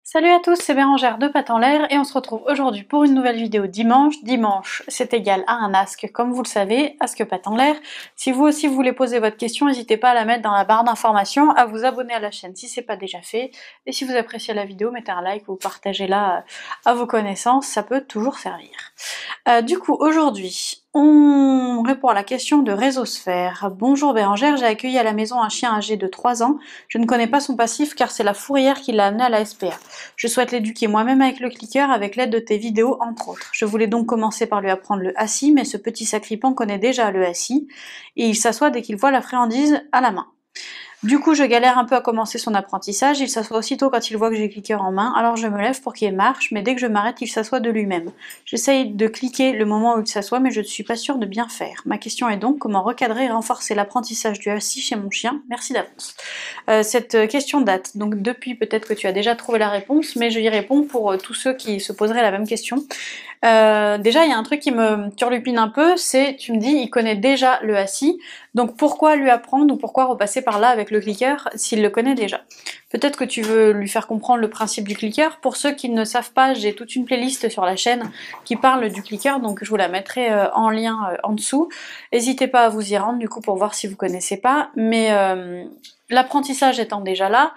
Salut à tous, c'est Bérangère de Pattes en l'air et on se retrouve aujourd'hui pour une nouvelle vidéo dimanche. Dimanche, c'est égal à un ask, comme vous le savez, ask Pattes en l'air. Si vous aussi vous voulez poser votre question, n'hésitez pas à la mettre dans la barre d'informations, à vous abonner à la chaîne si c'est pas déjà fait. Et si vous appréciez la vidéo, mettez un like, vous partagez-la à vos connaissances, ça peut toujours servir. Du coup, aujourd'hui, on répond à la question de Réseausphère. Bonjour Bérangère, j'ai accueilli à la maison un chien âgé de 3 ans. Je ne connais pas son passif car c'est la fourrière qui l'a amené à la SPA. Je souhaite l'éduquer moi-même avec le clicker avec l'aide de tes vidéos entre autres. Je voulais donc commencer par lui apprendre le assis, mais ce petit sacripant connaît déjà le assis et il s'assoit dès qu'il voit la friandise à la main. Du coup, je galère un peu à commencer son apprentissage, il s'assoit aussitôt quand il voit que j'ai le clicker en main, alors je me lève pour qu'il marche, mais dès que je m'arrête, il s'assoit de lui-même. J'essaye de cliquer le moment où il s'assoit, mais je ne suis pas sûre de bien faire. Ma question est donc, comment recadrer et renforcer l'apprentissage du assis chez mon chien? Merci d'avance. Cette question date, donc depuis peut-être que tu as déjà trouvé la réponse, mais je y réponds pour tous ceux qui se poseraient la même question. Déjà, il y a un truc qui me turlupine un peu, c'est, tu me dis, il connaît déjà le assis, donc pourquoi lui apprendre ou pourquoi repasser par là avec le clicker s'il le connaît déjà? Peut-être que tu veux lui faire comprendre le principe du clicker. Pour ceux qui ne savent pas, j'ai toute une playlist sur la chaîne qui parle du clicker, donc je vous la mettrai en lien en dessous. N'hésitez pas à vous y rendre du coup pour voir si vous connaissez pas, mais l'apprentissage étant déjà là,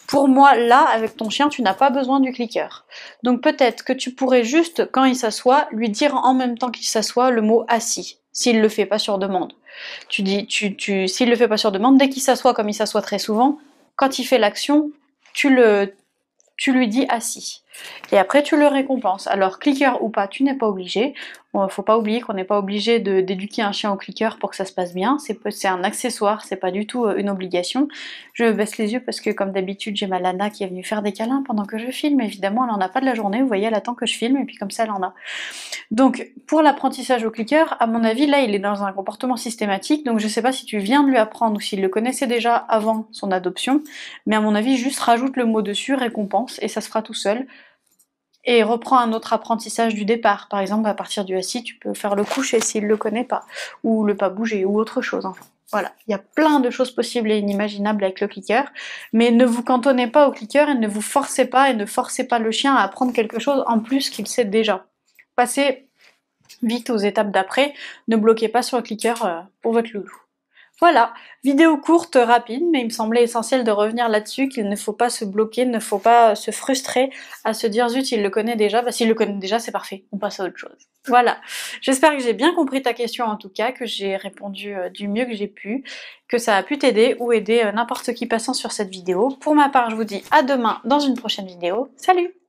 pour moi, là, avec ton chien, tu n'as pas besoin du clicker. Donc peut-être que tu pourrais juste, quand il s'assoit, lui dire en même temps qu'il s'assoit le mot assis, s'il le fait pas sur demande. Tu dis, s'il le fait pas sur demande, dès qu'il s'assoit comme il s'assoit très souvent, quand il fait l'action, tu lui dis assis. Et après, tu le récompenses. Alors, clicker ou pas, tu n'es pas obligé. Bon, faut pas oublier qu'on n'est pas obligé d'éduquer un chien au clicker pour que ça se passe bien. C'est un accessoire, c'est pas du tout une obligation. Je baisse les yeux parce que, comme d'habitude, j'ai ma Lana qui est venue faire des câlins pendant que je filme. Évidemment, elle en a pas de la journée. Vous voyez, elle attend que je filme et puis comme ça, elle en a. Donc, pour l'apprentissage au clicker, à mon avis, là, il est dans un comportement systématique. Donc, je sais pas si tu viens de lui apprendre ou s'il le connaissait déjà avant son adoption. Mais à mon avis, juste rajoute le mot dessus, récompense, et ça se fera tout seul. Et reprends un autre apprentissage du départ. Par exemple, à partir du assis, tu peux faire le coucher s'il le connaît pas, ou le pas bouger, ou autre chose. Enfin, voilà, il y a plein de choses possibles et inimaginables avec le clicker, mais ne vous cantonnez pas au clicker et ne vous forcez pas et ne forcez pas le chien à apprendre quelque chose en plus qu'il sait déjà. Passez vite aux étapes d'après, ne bloquez pas sur le clicker pour votre loulou. Voilà, vidéo courte, rapide, mais il me semblait essentiel de revenir là-dessus, qu'il ne faut pas se bloquer, il ne faut pas se frustrer à se dire zut, il le connaît déjà, bah s'il le connaît déjà, c'est parfait, on passe à autre chose. Voilà, j'espère que j'ai bien compris ta question en tout cas, que j'ai répondu du mieux que j'ai pu, que ça a pu t'aider ou aider n'importe qui passant sur cette vidéo. Pour ma part, je vous dis à demain dans une prochaine vidéo. Salut!